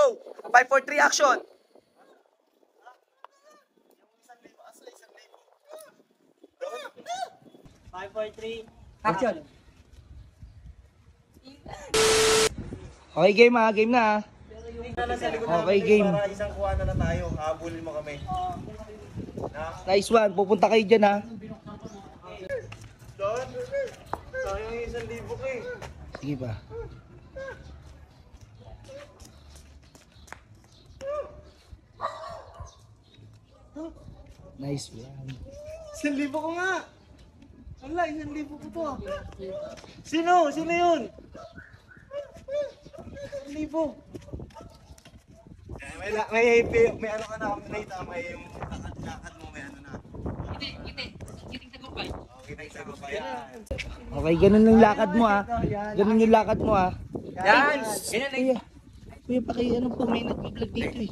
Go! 5, 4, 3, action! 5, 4, 3, action! Okay, game ha. Game na ha. Okay, game. Para isang kuha na tayo. Habulin mo kami. Nice one. Pupunta kayo dyan ha. Don, sayang yung 1,000 ko eh. Sige pa. Nice one. 1,000 ko nga. Wala, 1,000 ko to. Sino? Sino yun? 1,000. May ano ka na, may yung lakad mo, may ano na. Kita ko pa yan. Okay, ganun yung lakad mo ha. Ganun yung lakad mo ha. Yan! Ganyan Kuya, ano po, may nag-vlog dito eh.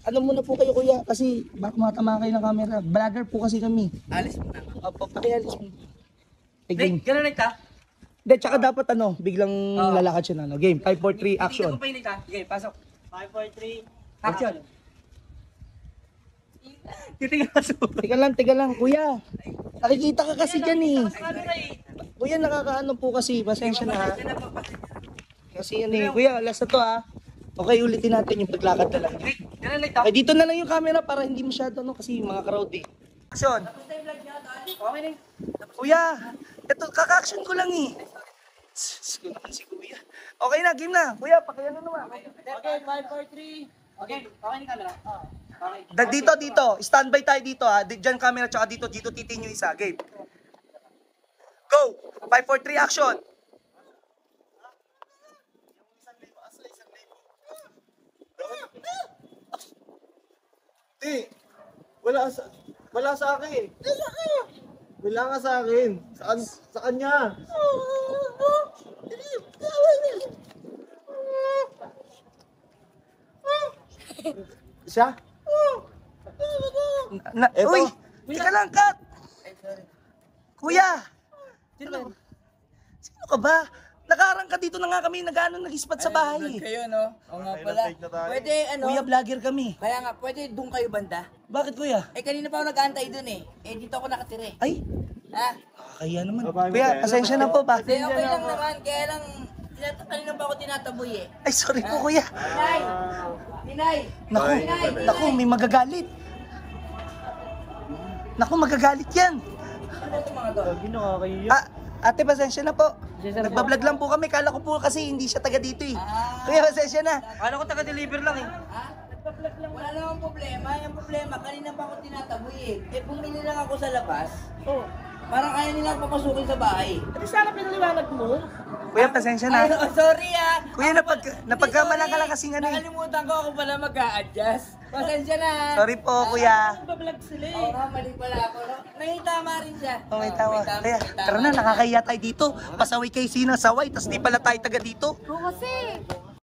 Ano muna po kayo kuya, kasi baka matama kayo ng camera. Vlogger po kasi kami. Alis mo na. Opo, pakialis mo. Game. Ganun na ita? Hindi, tsaka dapat ano, biglang lalakad siya na. No? Game, 5, 4, 3, action. Titignan ko pa yun ita. Sige, pasok. 5, 4, 3, action! Titignan ka sa Teka lang, kuya. Nakikita ka kasi dyan eh. camera eh. Kuya, nakakaano po kasi, pasensya na ha. Kasi ano eh, kuya, last na to ha. Okay, ulitin natin yung paglakad na lang. Ganun na ita. Okay, dito na lang yung camera para hindi masyado ano, kasi mga crowd eh. Action! Okay na. Kuya, ito, kaka-action ko lang eh. Sige naman si kuya. Okay na, game na. Kuya, pakiano naman. Okay, 5, 4, 3. Okay, okay ni camera. Okay. Dito. Standby tayo dito ha. Diyan camera, tsaka dito titin yung isa. Game. Go! 5, 4, 3, action! Di, wala sa akin. Wala nga sa akin. Sa kanya. Siya? Eto. Uy! Teka lang, cut! Kuya! Sino ka ba? Nakarang ka dito na nga kami, nag-spot sa bahay. Kayo, no? Oo nga pala. Fake na tayo. Pwede, ano? Kuya, vlogger kami. Kaya nga, pwede doon kayo banda. Bakit kuya? Eh, kanina pa ako nag-aantay doon eh. Eh, dito ako nakatira eh. Ay, Ha? kaya naman. Babae mo Kuya, tayo. pasensya na po ba? Hindi, okay lang naman. Kaya lang, kanina pa ako tinataboy eh. Ay, sorry po kuya. Ninay! Ninay! Naku, Ninay! naku, may magagalit. Naku, magagalit yan. Ano ba itong mga doon? Ate, pasensya na po. Nagbablog lang po kami. Kala ko po kasi hindi siya taga dito eh. Kuya, pasensya na. Kala ko taga-deliver lang eh. Ha? Wala namang problema. Yung problema, kanina pa ako tinataboy eh. Eh, bumili lang ako sa labas. Parang kaya nilang papasukin sa bahay. Kuya, pasensya na. Ay, oh, sorry ah. Kuya, napagkamala ka lang kasi ano eh. Nakalimutan ko ako pala mag-a-adjust. Pasensya na. Sorry po, kuya. Oo nga, mali pala ako. May tama rin siya. Oh, may tawa. Kaya, tara na, nakakahiya tayo dito. Pasaway kayo sinasaway, tapos di pala tayo taga dito. Oo kasi.